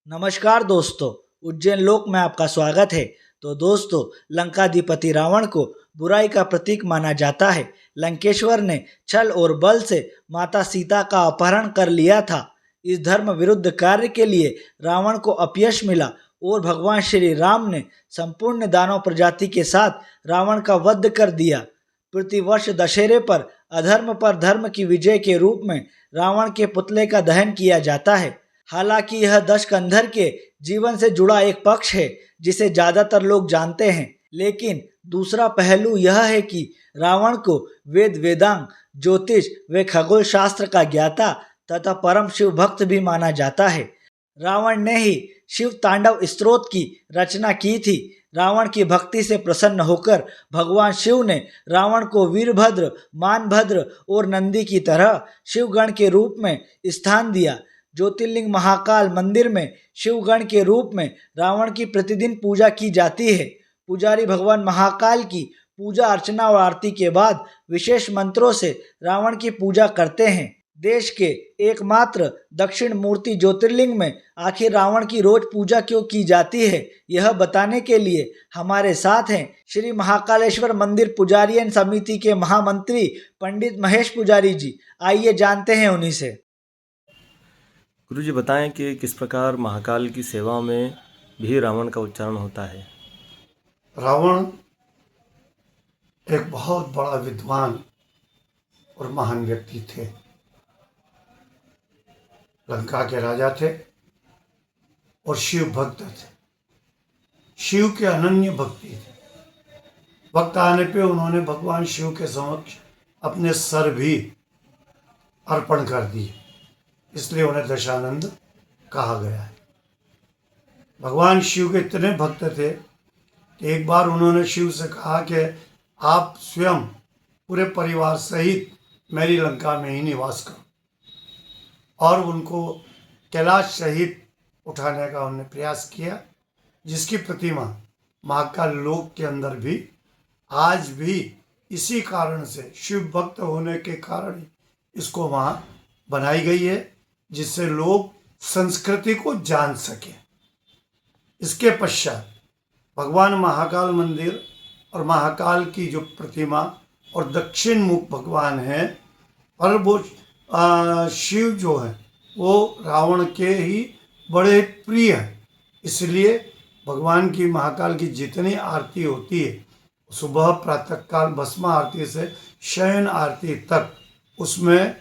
नमस्कार दोस्तों, उज्जैन लोक में आपका स्वागत है। तो दोस्तों, लंकाधिपति रावण को बुराई का प्रतीक माना जाता है। लंकेश्वर ने छल और बल से माता सीता का अपहरण कर लिया था। इस धर्म विरुद्ध कार्य के लिए रावण को अपयश मिला और भगवान श्री राम ने संपूर्ण दानव प्रजाति के साथ रावण का वध कर दिया। प्रतिवर्ष दशहरे पर अधर्म पर धर्म की विजय के रूप में रावण के पुतले का दहन किया जाता है। हालांकि यह दशकंधर के जीवन से जुड़ा एक पक्ष है जिसे ज्यादातर लोग जानते हैं, लेकिन दूसरा पहलू यह है कि रावण को वेद वेदांग, ज्योतिष व खगोल शास्त्र का ज्ञाता तथा परम शिव भक्त भी माना जाता है। रावण ने ही शिव तांडव स्तोत्र की रचना की थी। रावण की भक्ति से प्रसन्न होकर भगवान शिव ने रावण को वीरभद्र, मानभद्र और नंदी की तरह शिवगण के रूप में स्थान दिया। ज्योतिर्लिंग महाकाल मंदिर में शिवगण के रूप में रावण की प्रतिदिन पूजा की जाती है। पुजारी भगवान महाकाल की पूजा अर्चना और आरती के बाद विशेष मंत्रों से रावण की पूजा करते हैं। देश के एकमात्र दक्षिण मूर्ति ज्योतिर्लिंग में आखिर रावण की रोज पूजा क्यों की जाती है, यह बताने के लिए हमारे साथ हैं श्री महाकालेश्वर मंदिर पुजारियन समिति के महामंत्री पंडित महेश पुजारी जी। आइए जानते हैं उन्हीं से। गुरु जी बताएं कि किस प्रकार महाकाल की सेवा में भी रावण का उच्चारण होता है। रावण एक बहुत बड़ा विद्वान और महान व्यक्ति थे। लंका के राजा थे और शिव भक्त थे। शिव के अनन्य भक्ति थे। वक्त आने पे उन्होंने भगवान शिव के समक्ष अपने सर भी अर्पण कर दिए, इसलिए उन्हें दशानंद कहा गया है। भगवान शिव के इतने भक्त थे कि एक बार उन्होंने शिव से कहा कि आप स्वयं पूरे परिवार सहित मेरी लंका में ही निवास करो, और उनको कैलाश सहित उठाने का उन्होंने प्रयास किया, जिसकी प्रतिमा महाकाल लोक के अंदर भी आज भी इसी कारण से शिव भक्त होने के कारण इसको वहाँ बनाई गई है, जिससे लोग संस्कृति को जान सकें। इसके पश्चात भगवान महाकाल मंदिर और महाकाल की जो प्रतिमा और दक्षिण मुख भगवान हैं, और वो शिव जो है वो रावण के ही बड़े प्रिय हैं। इसलिए भगवान की महाकाल की जितनी आरती होती है, सुबह प्रातःकाल भस्म आरती से शयन आरती तक, उसमें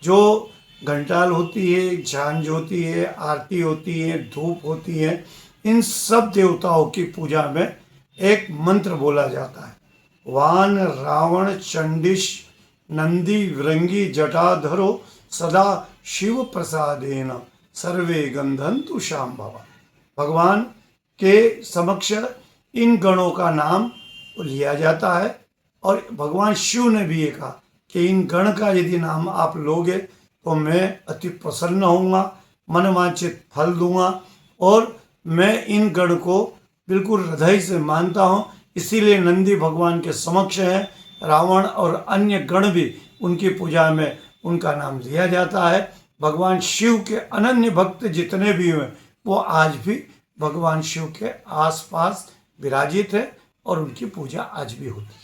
जो घंटाल होती है, झांझ होती है, आरती होती है, धूप होती है, इन सब देवताओं की पूजा में एक मंत्र बोला जाता है। वान रावण चंडिश नंदी विरंगी जटाधरो सदा शिव प्रसादेन सर्वे गंधन्तु शांभवा। भगवान के समक्ष इन गणों का नाम लिया जाता है, और भगवान शिव ने भी ये कहा कि इन गण का यदि नाम आप लोगे तो मैं अति प्रसन्न होऊंगा, मनवांछित फल दूंगा, और मैं इन गण को बिल्कुल हृदय से मानता हूँ। इसीलिए नंदी भगवान के समक्ष है। रावण और अन्य गण भी उनकी पूजा में उनका नाम लिया जाता है। भगवान शिव के अनन्य भक्त जितने भी हुए वो आज भी भगवान शिव के आसपास विराजित है और उनकी पूजा आज भी होती है।